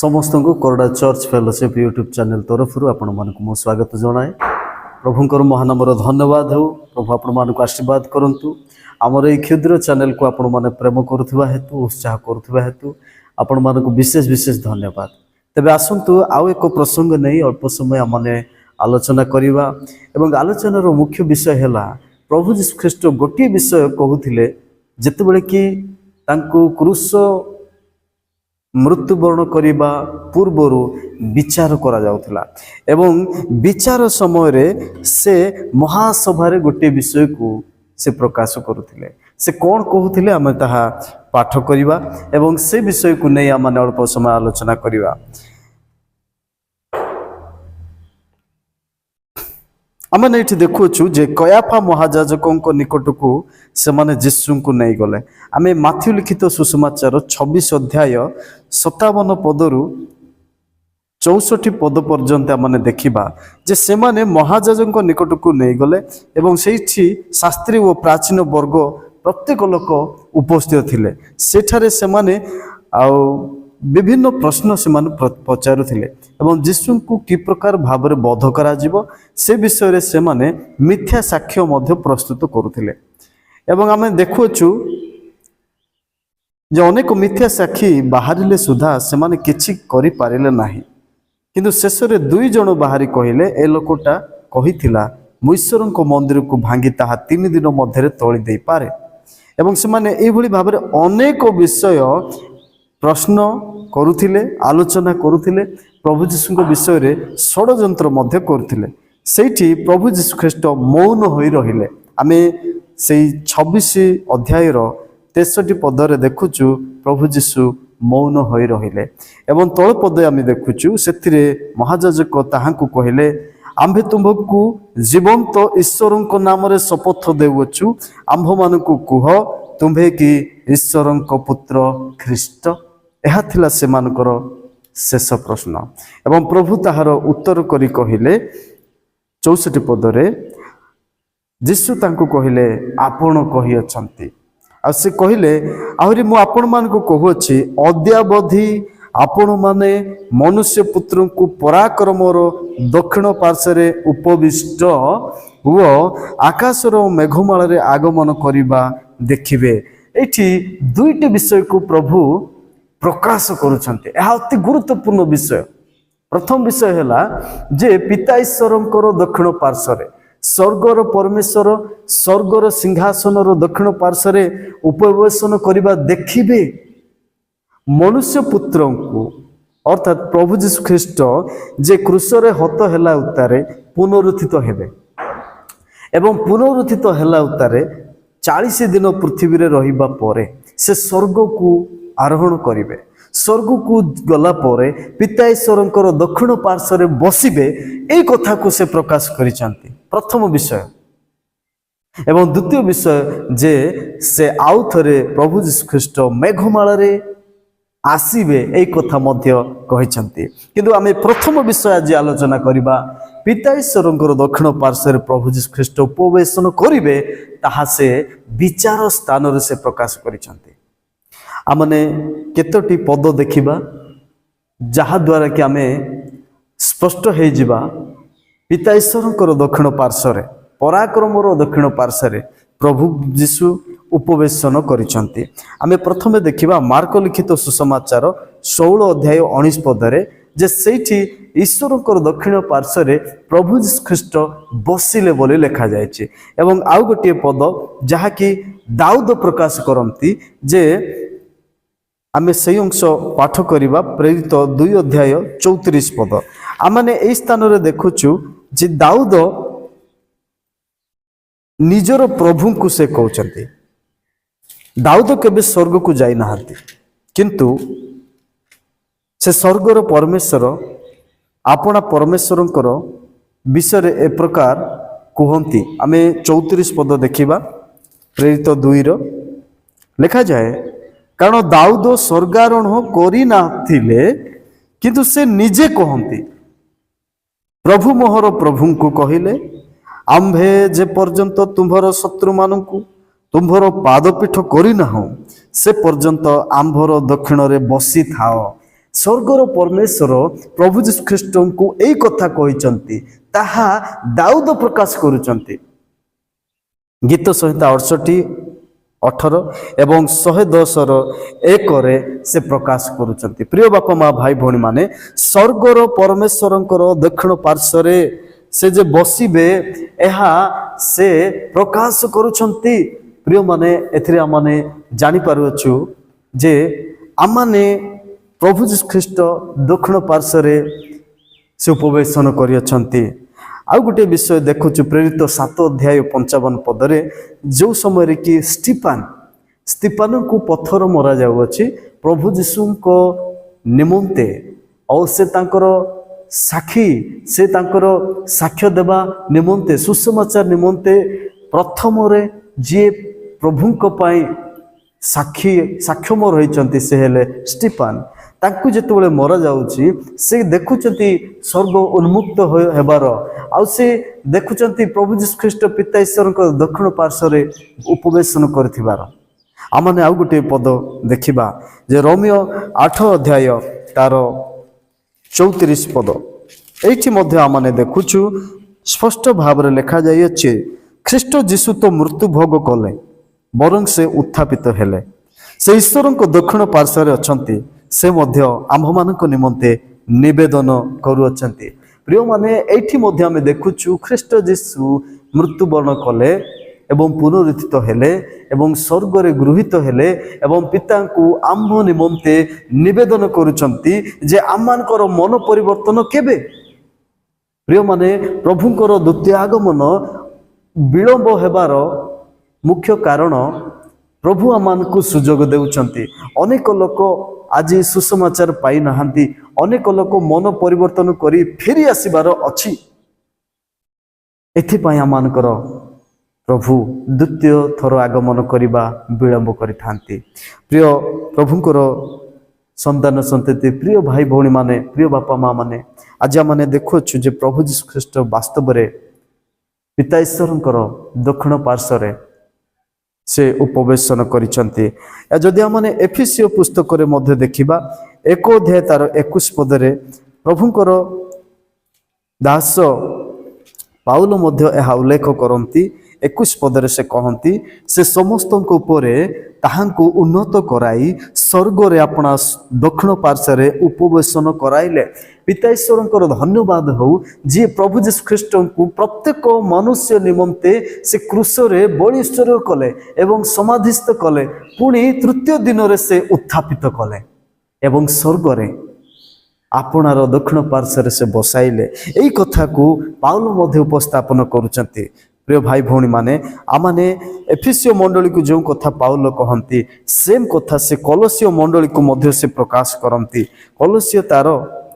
समस्त को कोरडा चर्च फेलोशिप यूट्यूब चैनल तरफ आपण मानक मो स्वागत जनाए। प्रभुंकर महानामर धन्यवाद हो। प्रभु आपण मानक आशीर्वाद करंतु। आमर ये क्षुद्र चैनल को आपण माने प्रेम करुवा हेतु उत्साह करुवा हेतु आपण मानक विशेष विशेष धन्यवाद। तेबे आसंतु आउ एक प्रसंग नहीं अल्प समय आमने आलोचना करिवा एवं आलोचनार मुख्य विषय हैला प्रभु जीशु ख्रीष्ट गोटे विषय कहूथिले जेतेबेले कि तांको क्रूस मृत्युवरण करने पूर्वर विचार करा जाउथला एवं विचार समय रे से महासभारे गोटे विषय को से प्रकाश करुथिले। से कौन कहूथिले आमे ताहा पाठ करिवा एवं से विषय को नहीं आम अल्प समय आलोचना करिवा। आम ये देखुचु जे कयाफा महाजाजकों निकट को से माने जीशु को नहीं गले। आम माथ्यू लिखित सुसमाचार 26 अध्याय 57 पदरु 64 पद पर्यंत आम देखा जे से माने महाजाजकों निकट को नहीं गले एवं सेठी शास्त्री और प्राचीन वर्ग प्रत्येक लोक उपस्थित थिले। सेठारे से माने विभिन्न प्रश्न से पचारुथिले एवं जीशु को कि प्रकार भाव में बोध करा जिवो से विषय से माने मिथ्या साक्ष्य मध्य प्रस्तुत करुथिले। एवं आमे देखुछु जे अनेक मिथ्या साक्षी बाहरिले सुधा से माने किछि करि पारिले नाही, किंतु शेष रे दुई जण बाहरी कहिले ए लोकटा कहिथिला मु ईश्वरको मंदिर को भांगी ताहा 3 दिन मध्य तोली दे पारे। एवं से माने एई भली भाव में अनेक विषय प्रश्न करुथिले आलोचना करुथिले प्रभु जीशु विषय रे षडयंत्र मध्य करुथिले। सेठी प्रभु जीशु ख्रीष्ट मौन होई रहिले। आमे सेई 26 अध्याय 63 पदरे देखुचु प्रभु जीशु मौन होई रहिले एवं तळ पदे आमे देखुचु सेथिरे महायाजक ताहांकु कहिले आम्भे तुमको जीवंत ईश्वरଙ୍କ नामरे शपथ देउछु आम्भ मानकु कुह तुम्भे कि ईश्वरଙ୍କ पुत्र ख्रीष्ट। यह थिला से मानकर शेष प्रश्न एवं प्रभु ताहार उत्तर करी कहिले 64 पदरे जीशु तांको कहिले आपण कहि अछंती आ से कहिले आहुरी मु आपण मान को कहूछि अद्यावधि आपण माने मनुष्य पुत्र को पराक्रमर दक्षिण पार्श्वरे उपविष्ट हुओ आकाशर मेघमाल रे आगमन करिबा देखिबे। एठी दुईटी विषय को प्रभु प्रकाश करुछन्ते। यह अति गुरुत्वपूर्ण विषय। प्रथम विषय हैला जे पिता ईश्वरंकर दक्षिण पार्श्वरे स्वर्गर परमेश्वर स्वर्गर सिंहासनर दक्षिण पार्श्वरे उपवेशन करिबा देखिबे मनुष्य पुत्र को अर्थात प्रभु जीशु ख्रीष्ट जे क्रूसरे हत हैला उतारे पुनरुत्थित हेबे एवं पुनरुत्थित हैला उतारे 40 दिन पृथ्वी रे रहिबा परे से स्वर्ग को आरोहण करिवे। स्वर्ग को गला परे पिता ईश्वरंकर दक्षिण पार्श्वरे बसिबे एई कथा को से प्रकाश करिसंती प्रथम विषय। एवं द्वितीय विषय जे से आउ थरे प्रभु जीशु ख्रीष्ट मेघमाल रे आसीबे एई कथा मध्य कहिसंती। किंतु आमे प्रथम विषय आज आलोचना करिबा पिता ईश्वरंकर दक्षिण पार्श्वरे प्रभु जीशु ख्रीष्ट उपवेशन करिवे ताहा से विचार स्थान रे से प्रकाश करिसंती। आमने केतोटी पद देखिबा जहा द्वारा कि आमे स्पष्ट हे जिबा पिता ईश्वरंकर दक्षिण पार्श्वरे पराक्रमर दक्षिण पार्श्वरे प्रभु जीशु उपवेशन करिसंती। आमे प्रथमे देखिबा मार्क लिखित सुसमाचार 16 अध्याय 19 पदरे जे सेठी ईश्वरंकर दक्षिण पार्श्वरे प्रभु जीशु ख्रीष्ट बसिले बोली लिखा जायछि। एवं आउ गोटे पद जहा कि दाऊद प्रकाश करंती जे आमे से अंश पाठ करिबा प्रेरित 2 अध्याय 34 पद। आमने एई स्थान रे देखुछु जे दाऊद निजर प्रभु को से कहउचंती। दाऊद केबे स्वर्ग को जाई नाहंती किंतु से स्वर्गर परमेश्वर आपना परमेश्वरंकर विषय ए प्रकार कहंती। आमे 34 पद देखिबा प्रेरित 2 रो लिखा जाए कारण दाऊद स्वर्गारोहण करी नाथिले किंतु से निजे कहंती प्रभु मोहर प्रभु को कहिले आम्भे जे पर्यंत तुम्भर शत्रु मानकु तुम्भर पादपीठ करी नाहु से पर्यंत आम्भर दक्षिण रे बसी थाओ स्वर्गर परमेश्वर प्रभु यीशु ख्रीष्ट को यही कथा कहते ताहा दाऊद प्रकाश करुचंती। गीत संहिता 68:18 एवं 110:1 से प्रकाश करुचंती। प्रिय बापा माँ भाई भौणी माने स्वर्गर परमेश्वर दक्षिण पार्श्व से जे बसिबे एहा से प्रकाश करुचंती। प्रिय माने एथिरे आमाने जानि पारुछु जे आमाने प्रभु यीशु ख्रीष्ट दक्षिण पार्श्व से उपवेशन करियछंती। आउ गोटे विषय देखुछु प्रेरित 7 अध्याय 55 पदरे जो समय कि स्टीफान को पत्थर मरा जाउछि प्रभु यीशु को निमंते और से तांकर साक्ष्य देवा निमंते सुसमाचार निमंते प्रथम रे जे प्रभु को पाई साक्षम रही से हेले स्टीफान। तांकु जेतेबेले मरा जाउछि से देखुचंती स्वर्ग उन्मुक्त हेबार आउ से देखुचंती प्रभु यीशु ख्रीष्ट पिता ईश्वर दक्षिण पार्श्व उपवेशन करथिबार। आमाने आउ गोटे पद देखिबा जे रोमियो 8 अध्याय तार 34 पद एठी मध्य आमाने देखुछु स्पष्ट भाव रे लिखा जाय अछि ख्रीष्ट यीशु तो मृत्यु भोग कले बरं से उत्थापित हेले से ईश्वर को दक्षिण पार्श्व अछंती से मध्य आम्भमानक निमंते निवेदन करुअछंती। प्रिय माने एठी मध्य आमे देखुछु ख्रीष्ट यीशु मृत्युवरण कले एवं पुनरुत्थित हेले एवं स्वर्ग रे गृहीत हेले एवं पिता को आम्भ निमंते निवेदन करुचंती जे आम्मानकर मन परिवर्तन केबे। प्रिय माने प्रभुंकर द्वितीय आगमन विलंब हेबार मुख्य कारण प्रभु आमानकु सुजोग देउचंती। अनेक लोक आज सुसमाचार पाई नाहांती, अनेक लोक मन परिवर्तन करी फेरी आसीबार अछि। एथिपाई आमानकर प्रभु द्वितीय थर आगमन करिबा विलंब करिथांती। प्रिय प्रभुंकर संतान संतति प्रिय भाई भौणी माने प्रिय बापा माँ माने आज आमे देखुछु जे प्रभु यीशु ख्रीष्ट वास्तव रे पिता ईश्वरंकर दक्षिण पार्श्व से उपवेशन करिसंती। जदि आमने एफिसियो पुस्तक रे मध्य देखिबा 1 अध्याय तार 21 पदरे प्रभुंकर दास पाउल मध्य एहा उल्लेख करंती। 21 पदरे से कहंती से समस्त उपरे ताहांकु उन्नत कराई स्वर्ग रे अपना दक्षिण पार्श्व रे उपवेशन कराइले। पिता ईश्वरंकर धन्यवाद हो जी प्रभु यीशु ख्रीष्ट को प्रत्येक मनुष्य निमंते से क्रूस रे बलिष्ठ कले एवं समाधिस्थ कले पुणी तृतीय दिन रे से उत्थापित कले एवं स्वर्ग रे आपणार दक्षिण पार्श्व से बसाइले। एई कथा को पाउल मध्य उपस्थापन करुचंती। प्रिय भाई भौणी माने आमाने एफिसियो मंडली को जो कथा पाउल कहंती सेम कथा से कलसियो मंडली को मध्य से प्रकाश करंती। कलसियो तार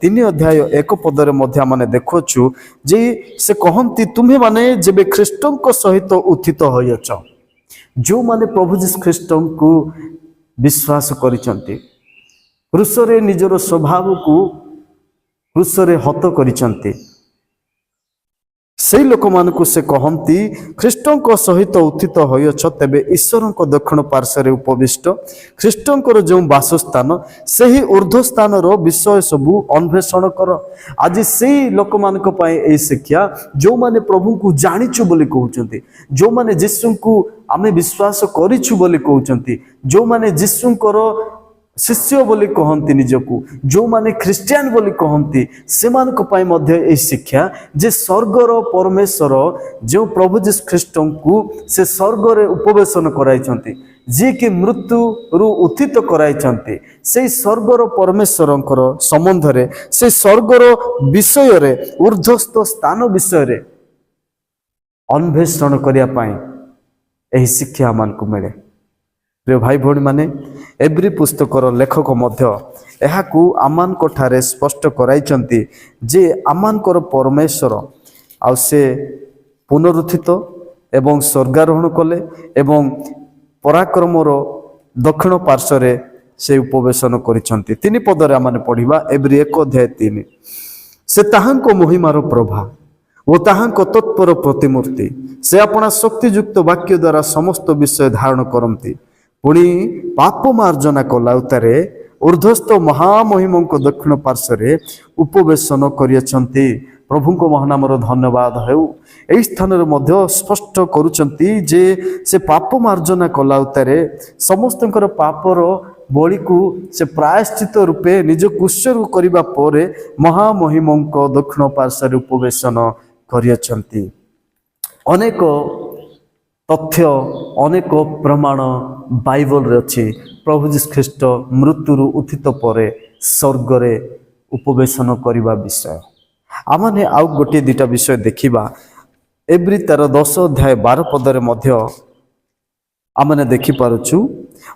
3 अध्याय 1 पदरे मध्य माने देखुछु जे से कहंती तुम्हे माने जेबे ख्रीष्टन को सहित उत्थित होयछ जो माने प्रभु यीशु ख्रीष्टन को विश्वास करिसंती क्रूस रे निजर स्वभाव को क्रूस रे हत करिसंती से लोक मानकु से कहंती ख्रीष्टन को सहित उत्थित होयछ तेबे ईश्वर को दक्षिण पार्श्व उपविष्ट ख्रीष्टन जो वासस्थान से ही ऊर्ध्व स्थान रो विषय सबु अन्वेषण कर। आज से लोक मानक पाए ए शिक्षा जो माने प्रभु को जानिछु बोली कहउचंती जो माने यीशु को आमे विश्वास करिछु बोली कहउचंती जो माने यीशु को शिष्य बोली कहंती निजको जो माने ख्रिस्टियन बोली कहंती से मानक पाई मध्य ए शिक्षा जे स्वर्गर परमेश्वर जो प्रभु यीशु ख्रीष्ट को से स्वर्ग रे उपवेशन कराइछंती जे कि मृत्यु रु उत्थित कराइछंती से स्वर्गर परमेश्वरंकर संबंध रे से स्वर्गर विषय रे ऊर्ध्वस्थ स्थान विषय रे अन्वेषण करिया पाई एही शिक्षा मानकु मिले। प्रिय भाई भौणी माने एवरी पुस्तकर लेखक मध्य एहाकू आमानक ठारे स्पष्ट कराइचंती जे आमानकर परमेश्वर आ से पुनरुत्थित एवं स्वर्गारोहण कले एवं पराक्रमर दक्षिण पार्श्व से उपवेशन करिसंती। 3 पदरे आमाने पढ़िबा एवरी 1 अध्याय 3 से ताहांको महिमार प्रभा ओ ताहांको तत्पर प्रतिमूर्ति से अपना शक्तियुक्त वाक्य द्वारा समस्त विषय धारण करंती पुणी पाप मार्जना कला उतारे ओ ঊର୍ଦ୍ଧ୍ୱସ୍ଥ ମହାମହିମଙ୍କ ଦକ୍ଷିଣ ପାର୍ଶ୍ୱରେ ଉପବେଶନ କରିଅଛନ୍ତି। ପ୍ରଭୁଙ୍କ ମହାନାମର ଧନ୍ୟବାଦ ହେଉ। ଏହି ସ୍ଥାନରେ ମଧ୍ୟ ସ୍ପଷ୍ଟ କରୁଛନ୍ତି ଯେ ସେ ପାପ ମାର୍ଜନା କଲା ଉତ୍ତାରେ ସମସ୍ତଙ୍କର ପାପର ବଳିକୁ ସେ ପ୍ରାୟଶ୍ଚିତ ରୂପେ ନିଜକୁ ଉତ୍ସର୍ଗ କରିବା ପରେ ମହାମହିମଙ୍କ ଦକ୍ଷିଣ ପାର୍ଶ୍ୱରେ ଉପବେଶନ କରିଅଛନ୍ତି। ଅନେକ ତଥ୍ୟ ଅନେକ ପ୍ରମାଣ ବାଇବଲରେ ଅଛି। ପ୍ରଭୁ ଯୀଶୁ ଖ୍ରୀଷ୍ଟ ମୃତ୍ୟୁରୁ ଉତ୍ଥିତ ପରେ ସ୍ୱର୍ଗରେ ଉପବେଶନ କରିବା ବିଷୟ। ଆମମାନେ ଆଉ ଗୋଟିଏ ଦୁଇଟା ବିଷୟ ଦେଖିବା। ଏବ୍ରୀ ତାର 10 ଅଧ୍ୟାୟ 12 ପଦରେ ମଧ୍ୟ ଆମମାନେ ଦେଖିପାରୁଛୁ,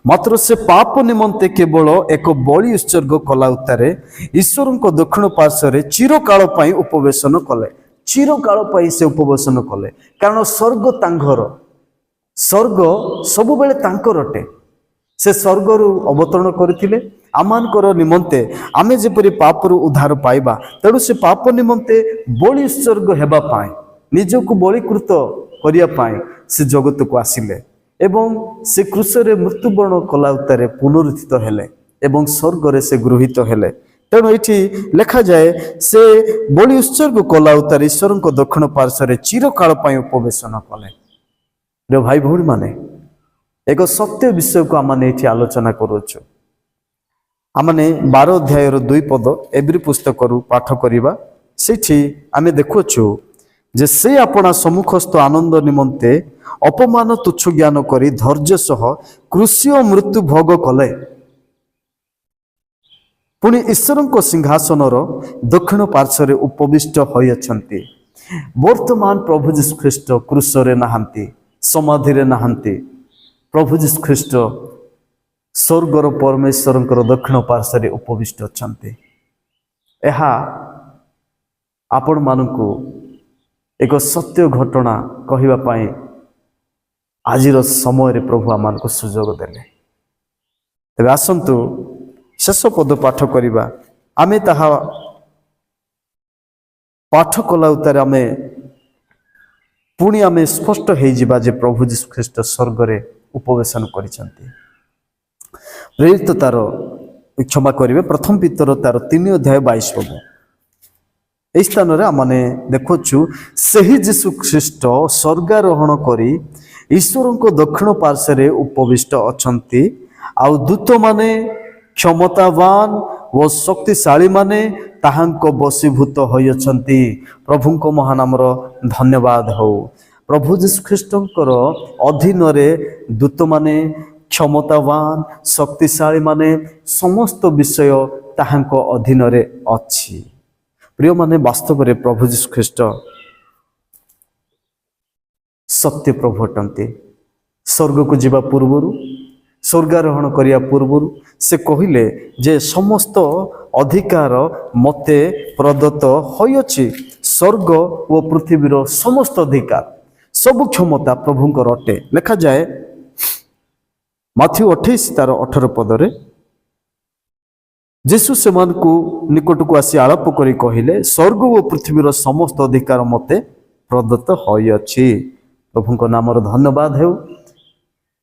ମାତ୍ର ସେ ପାପ ନିମନ୍ତେ କେବଳ ଏକ ବଳି ଉତ୍ସର୍ଗ କଲା ଉତ୍ତାରେ ଈଶ୍ୱରଙ୍କ ଦକ୍ଷିଣ ପାର୍ଶ୍ୱରେ ଚିରକାଳ ପାଇଁ ଉପବେଶନ କଲେ। ଚିରକାଳ ପାଇଁ ସେ ଉପବେଶନ କଲେ, କାରଣ ସ୍ୱର୍ଗ ତାଙ୍କର, ସ୍ୱର୍ଗ ସବୁବେଳେ ତାଙ୍କର ଅଟେ। ସେ ସ୍ୱର୍ଗରୁ ଅବତରଣ କରିଥିଲେ ଆମମାନଙ୍କର ନିମନ୍ତେ, ଆମେ ଯେପରି ପାପରୁ ଉଦ୍ଧାର ପାଇବା, ତେଣୁ ସେ ପାପ ନିମନ୍ତେ ବଳି ଉତ୍ସର୍ଗ ହେବା ପାଇଁ, ନିଜକୁ ବଳିକୃତ କରିବା ପାଇଁ ସେ ଜଗତକୁ ଆସିଲେ ଏବଂ ସେ କ୍ରୁଶରେ ମୃତ୍ୟୁବରଣ କଲା ଉତ୍ତାରେ ପୁନରୁତ୍ଥିତ ହେଲେ ଏବଂ ସ୍ୱର୍ଗରେ ସେ ଗୃହୀତ ହେଲେ। ତେଣୁ ଏଠି ଲେଖାଯାଏ ସେ ବଳି ଉତ୍ସର୍ଗ କଲା ଉତ୍ତାରେ ଈଶ୍ୱରଙ୍କ ଦକ୍ଷିଣ ପାର୍ଶ୍ୱରେ ଚିରକାଳ ପାଇଁ ଉପବେଶନ କଲେ। ପ୍ରିୟ ଭାଇ ଭଉଣୀ ମାନେ, ଏକ ସତ୍ୟ ବିଷୟକୁ ଆମେ ଏଠି ଆଲୋଚନା କରୁଛୁ। ଆମେ 12 ଅଧ୍ୟାୟର 2 ପଦ ଏବ୍ରୀ ପୁସ୍ତକରୁ ପାଠ କରିବା। ସେଠି ଆମେ ଦେଖୁଛୁ ଯେ ସେ ଆପଣା ସମ୍ମୁଖସ୍ଥ ଆନନ୍ଦ ନିମନ୍ତେ ଅପମାନ ତୁଚ୍ଛ ଜ୍ଞାନ କରି ଧୈର୍ଯ୍ୟ ସହ କ୍ରୁଶୀୟ ମୃତ୍ୟୁ ଭୋଗ କଲେ। ପୁଣି ଈଶ୍ୱରଙ୍କ ସିଂହାସନର ଦକ୍ଷିଣ ପାର୍ଶ୍ୱରେ ଉପବିଷ୍ଟ ହୋଇଅଛନ୍ତି। ବର୍ତ୍ତମାନ ପ୍ରଭୁ ଯୀଶୁ ଖ୍ରୀଷ୍ଟ କ୍ରୁଶରେ ନାହାନ୍ତି, ସମାଧିରେ ନାହାନ୍ତି। ପ୍ରଭୁ ଯୀଶୁ ଖ୍ରୀଷ୍ଟ ସ୍ୱର୍ଗର ପରମେଶ୍ୱରଙ୍କର ଦକ୍ଷିଣ ପାର୍ଶ୍ୱରେ ଉପବିଷ୍ଟ ଅଛନ୍ତି। ଏହା ଆପଣମାନଙ୍କୁ ଏକ ସତ୍ୟ ଘଟଣା କହିବା ପାଇଁ ଆଜିର ସମୟରେ ପ୍ରଭୁ ଆମମାନଙ୍କୁ ସୁଯୋଗ ଦେଲେ। ତେବେ ଆସନ୍ତୁ ଶେଷ ପଦ ପାଠ କରିବା। ଆମେ ତାହା ପାଠ କଲା ଉତ୍ତାରେ ଆମେ ସ୍ପଷ୍ଟ ହେଇଯିବା ଯେ ପ୍ରଭୁ ଯୀଶୁ ଖ୍ରୀଷ୍ଟ ସ୍ୱର୍ଗରେ ଉପବେଶନ କରିଛନ୍ତି। ପ୍ରେରିତ ତାର କ୍ଷମା କରିବେ, ପ୍ରଥମ ପିତର ତାର 3 ଅଧ୍ୟାୟ 22 ପଦ। ଏହି ସ୍ଥାନରେ ଆମେ ଦେଖୁଛୁ ସେହି ଯୀଶୁ ଖ୍ରୀଷ୍ଟ ସ୍ୱର୍ଗାରୋହଣ କରି ଈଶ୍ୱରଙ୍କ ଦକ୍ଷିଣ ପାର୍ଶ୍ୱରେ ଉପବିଷ୍ଟ ଅଛନ୍ତି, ଆଉ ଦୂତମାନେ କ୍ଷମତାବାନ ଓ ଶକ୍ତିଶାଳୀ ମାନେ ତାହାଙ୍କ ବଶୀଭୂତ ହୋଇଅଛନ୍ତି। ପ୍ରଭୁଙ୍କ ମହାନାମର ଧନ୍ୟବାଦ ହେଉ। ପ୍ରଭୁ ଯୀଶୁ ଖ୍ରୀଷ୍ଟଙ୍କର ଅଧୀନରେ ଦୂତମାନେ, କ୍ଷମତାବାନ, ଶକ୍ତିଶାଳୀ ମାନେ, ସମସ୍ତ ବିଷୟ ତାହାଙ୍କ ଅଧୀନରେ ଅଛି। ପ୍ରିୟମାନେ, ବାସ୍ତବରେ ପ୍ରଭୁ ଯୀଶୁ ଖ୍ରୀଷ୍ଟ ସତ୍ୟ ପ୍ରଭୁ ଅଟନ୍ତି। ସ୍ୱର୍ଗକୁ ଯିବା ପୂର୍ବରୁ, ସ୍ୱର୍ଗାରୋହଣ କରିବା ପୂର୍ବରୁ ସେ କହିଲେ ଯେ ସମସ୍ତ ଅଧିକାର ମୋତେ ପ୍ରଦତ୍ତ ହୋଇଅଛି। ସ୍ୱର୍ଗ ଓ ପୃଥିବୀର ସମସ୍ତ ଅଧିକାର, ସବୁ କ୍ଷମତା ପ୍ରଭୁଙ୍କର ଅଟେ। ଲେଖାଯାଏ ମାଥ୍ୟୁ 28 ତାର 18 ପଦରେ, ଯୀଶୁ ସେମାନଙ୍କୁ ନିକଟକୁ ଆସି ଆଳାପ କରି କହିଲେ, ସ୍ୱର୍ଗ ଓ ପୃଥିବୀର ସମସ୍ତ ଅଧିକାର ମୋତେ ପ୍ରଦତ୍ତ ହୋଇଅଛି। ପ୍ରଭୁଙ୍କ ନାମର ଧନ୍ୟବାଦ ହେଉ।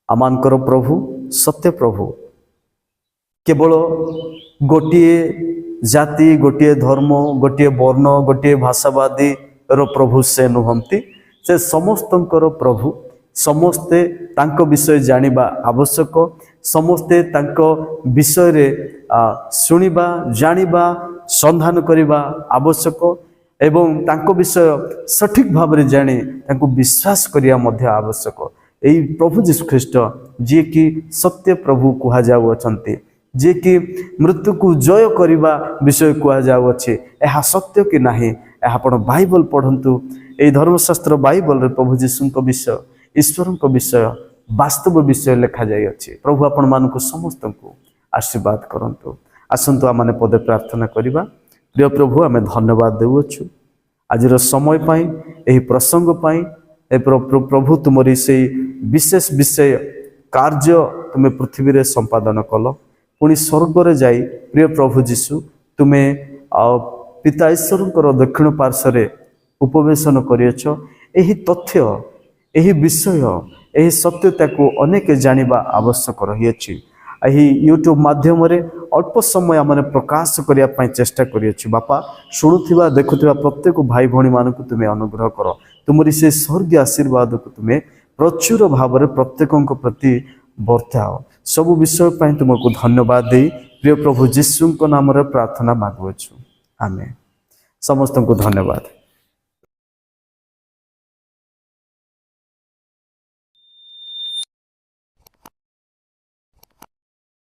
ଆମମାନଙ୍କର ପ୍ରଭୁ ସତ୍ୟ ପ୍ରଭୁ। କେବଳ ଗୋଟିଏ ଜାତି, ଗୋଟିଏ ଧର୍ମ, ଗୋଟିଏ ବର୍ଣ୍ଣ, ଗୋଟିଏ ଭାଷାବାଦୀର ପ୍ରଭୁ ସେ ନୁହନ୍ତି। ସେ ସମସ୍ତଙ୍କର ପ୍ରଭୁ। ସମସ୍ତେ ତାଙ୍କ ବିଷୟ ଜାଣିବା ଆବଶ୍ୟକ। ସମସ୍ତେ ତାଙ୍କ ବିଷୟରେ ଶୁଣିବା, ଜାଣିବା, ସନ୍ଧାନ କରିବା ଆବଶ୍ୟକ ଏବଂ ତାଙ୍କ ବିଷୟ ସଠିକ ଭାବରେ ଜାଣି ତାଙ୍କୁ ବିଶ୍ୱାସ କରିବା ମଧ୍ୟ ଆବଶ୍ୟକ। ଏହି ପ୍ରଭୁ ଯୀଶୁ ଖ୍ରୀଷ୍ଟ ଯିଏକି ସତ୍ୟ ପ୍ରଭୁ କୁହାଯାଉଅଛନ୍ତି, ଯିଏକି ମୃତ୍ୟୁକୁ ଜୟ କରିବା ବିଷୟ କୁହାଯାଉଅଛି, ଏହା ସତ୍ୟ କି ନାହିଁ ଏହା ଆପଣ ବାଇବଲ ପଢ଼ନ୍ତୁ। ଏହି ଧର୍ମଶାସ୍ତ୍ର ବାଇବଲରେ ପ୍ରଭୁ ଯୀଶୁଙ୍କ ବିଷୟ, ଈଶ୍ୱରଙ୍କ ବିଷୟ, ବାସ୍ତବ ବିଷୟ ଲେଖାଯାଇଅଛି। ପ୍ରଭୁ ଆପଣମାନଙ୍କୁ ସମସ୍ତଙ୍କୁ ଆଶୀର୍ବାଦ କରନ୍ତୁ। ଆସନ୍ତୁ ଆମେ ପଦେ ପ୍ରାର୍ଥନା କରିବା। ପ୍ରିୟ ପ୍ରଭୁ, ଆମେ ଧନ୍ୟବାଦ ଦେଉଅଛୁ ଆଜିର ସମୟ ପାଇଁ, ଏହି ପ୍ରସଙ୍ଗ ପାଇଁ। ପ୍ରଭୁ ତୁମରି ସେଇ ବିଶେଷ ବିଷୟ କାର୍ଯ୍ୟ ତୁମେ ପୃଥିବୀରେ ସମ୍ପାଦନ କଲ। ପୁଣି ସ୍ୱର୍ଗରେ ଯାଇ ପ୍ରିୟ ପ୍ରଭୁ ଯୀଶୁ ତୁମେ ପିତା ଈଶ୍ୱରଙ୍କର ଦକ୍ଷିଣ ପାର୍ଶ୍ୱରେ ଉପବେଶନ କରିଅଛ। ଏହି ତଥ୍ୟ, ଏହି ବିଷୟ, ଏହି ସତ୍ୟତାକୁ ଅନେକ ଜାଣିବା ଆବଶ୍ୟକ ରହିଅଛି। ଏହି ୟୁଟ୍ୟୁବ ମାଧ୍ୟମରେ अल्प समय आम प्रकाश करने चेष्टा करियछु बापा शुणुवा देखुवा प्रत्येक भाई भौणी मान तुम्हें अनुग्रह कर तुमरी से स्वर्गीय आशीर्वाद को तुम्हें प्रचुर भाव में प्रत्येक प्रति वर्ताओ सब विषय तुमको धन्यवाद दे प्रिय प्रभु जीशु नाम प्रार्थना मागुछु आमेन समस्त को धन्यवाद।